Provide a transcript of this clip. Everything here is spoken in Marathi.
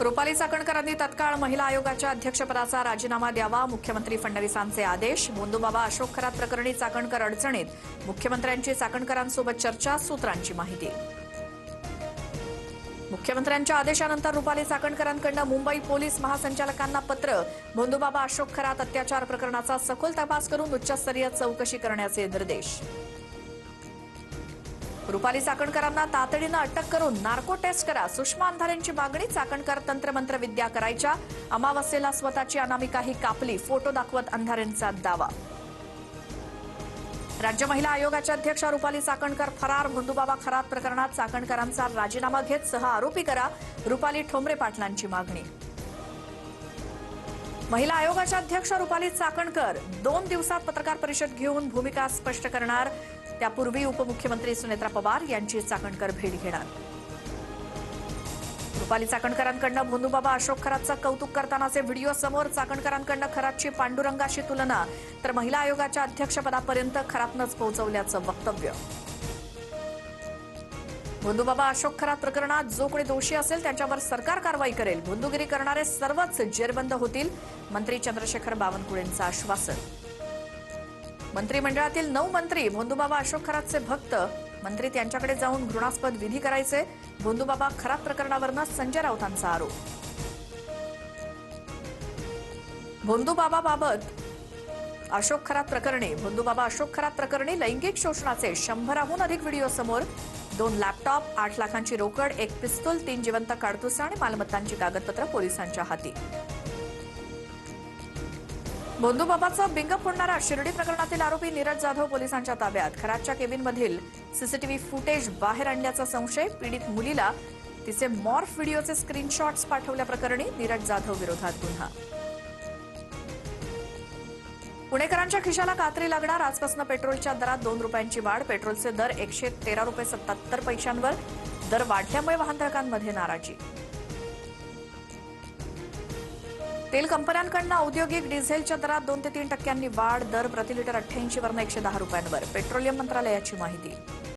रुपाली चाकणकरांनी तत्काळ महिला आयोगाच्या अध्यक्षपदाचा राजीनामा द्यावा. मुख्यमंत्री फडणवीसांचे आदेश. भोंदूबाबा अशोक खरात प्रकरणी चाकणकर अडचणीत. मुख्यमंत्र्यांची चाकणकरांसोबत चर्चा. सूत्रांची माहिती. मुख्यमंत्र्यांच्या आदेशानंतर रुपाली चाकणकरांकडून मुंबई पोलीस महासंचालकांना पत्र. भोंदूबाबा अशोक खरात अत्याचार प्रकरणाचा सखोल तपास करून उच्चस्तरीय चौकशी करण्याचे निर्देश. रुपाली चाकणकरांना तातडीनं अटक करून नार्को टेस्ट करा. सुषमा अंधारेंची मागणी. चाकणकर तंत्रमंत्र विद्या करायच्या. अमावस्येला स्वतःची अनामिकाही कापली. फोटो दाखवत अंधारेंचा दावा. राज्य महिला आयोगाच्या अध्यक्षा रुपाली चाकणकर फरार. भोंदूबाबा खरात प्रकरणात चाकणकरांचा राजीनामा घेत 6 आरोपी करा. रुपाली ठोंबरे पाटलांची मागणी. महिला आयोगाच्या अध्यक्ष रुपाली चाकणकर 2 दिवसात पत्रकार परिषद घेऊन भूमिका स्पष्ट करणार. त्यापूर्वी उपमुख्यमंत्री सुनेत्रा पवार यांची चाकणकर भेट घेणार. रुपाली चाकणकरांकडून भोंदूबाबा अशोक खरातचं कौतुक करतानाचे व्हिडिओ समोर. चाकणकरांकडून खरातची पांडुरंगाशी तुलना तर महिला आयोगाच्या अध्यक्षपदापर्यंत खरातनंच पोहोचवल्याचं वक्तव्य. भोंदूबाबा अशोक खरात प्रकरणात जो कोणी दोषी असेल त्यांच्यावर सरकार कारवाई करेल. भोंदूगिरी करणारे सर्वच जेरबंद होतील. मंत्री चंद्रशेखर बावनकुळेंचं आश्वासन. मंत्रिमंडळातील 9 मंत्री भोंदूबाबा अशोक खरातचे भक्त. मंत्री त्यांच्याकडे जाऊन घृणास्पद विधी करायचे. भोंदूबाबा खरात प्रकरणावरनं संजय राऊतांचा आरोप. भोंदूबाबाबाबत अशोक खरात प्रकरणी भोंदूबाबा अशोक खरात प्रकरणी लैंगिक शोषणाचे 100हून अधिक व्हिडिओ समोर. 2 लॅपटॉप, 8 लाखांची रोकड, 1 पिस्तूल, 3 जिवंत काडतुसं आणि मालमत्तांची कागदपत्र पोलिसांच्या हाती. भोंदूबाबाचं बिंग फोडणारा शिर्डी प्रकरणातील आरोपी नीरज जाधव पोलिसांच्या ताब्यात. खरातच्या केबिनमधील सीसीटीव्ही फुटेज बाहेर आणल्याचा संशय. पीडित मुलीला तिचे मॉर्फ व्हिडिओचे स्क्रीनशॉट्स पाठवल्याप्रकरणी नीरज जाधव विरोधात गुन्हा. पुणेकरांच्या खिशाला कात्री लागणार. आजपासून पेट्रोलच्या दरात 2 रुपयांची वाढ. पेट्रोलचे दर 113.77 रुपयांवर. दर वाढल्यामुळे वाहनधारकांमध्ये नाराजी. तेल कंपन्यांकडून औद्योगिक डिझेलच्या दरात 2 ते 3 टक्क्यांनी वाढ. दर प्रति लिटर 88 वरून 110 रुपयांवर. पेट्रोलियम मंत्रालयाची माहिती.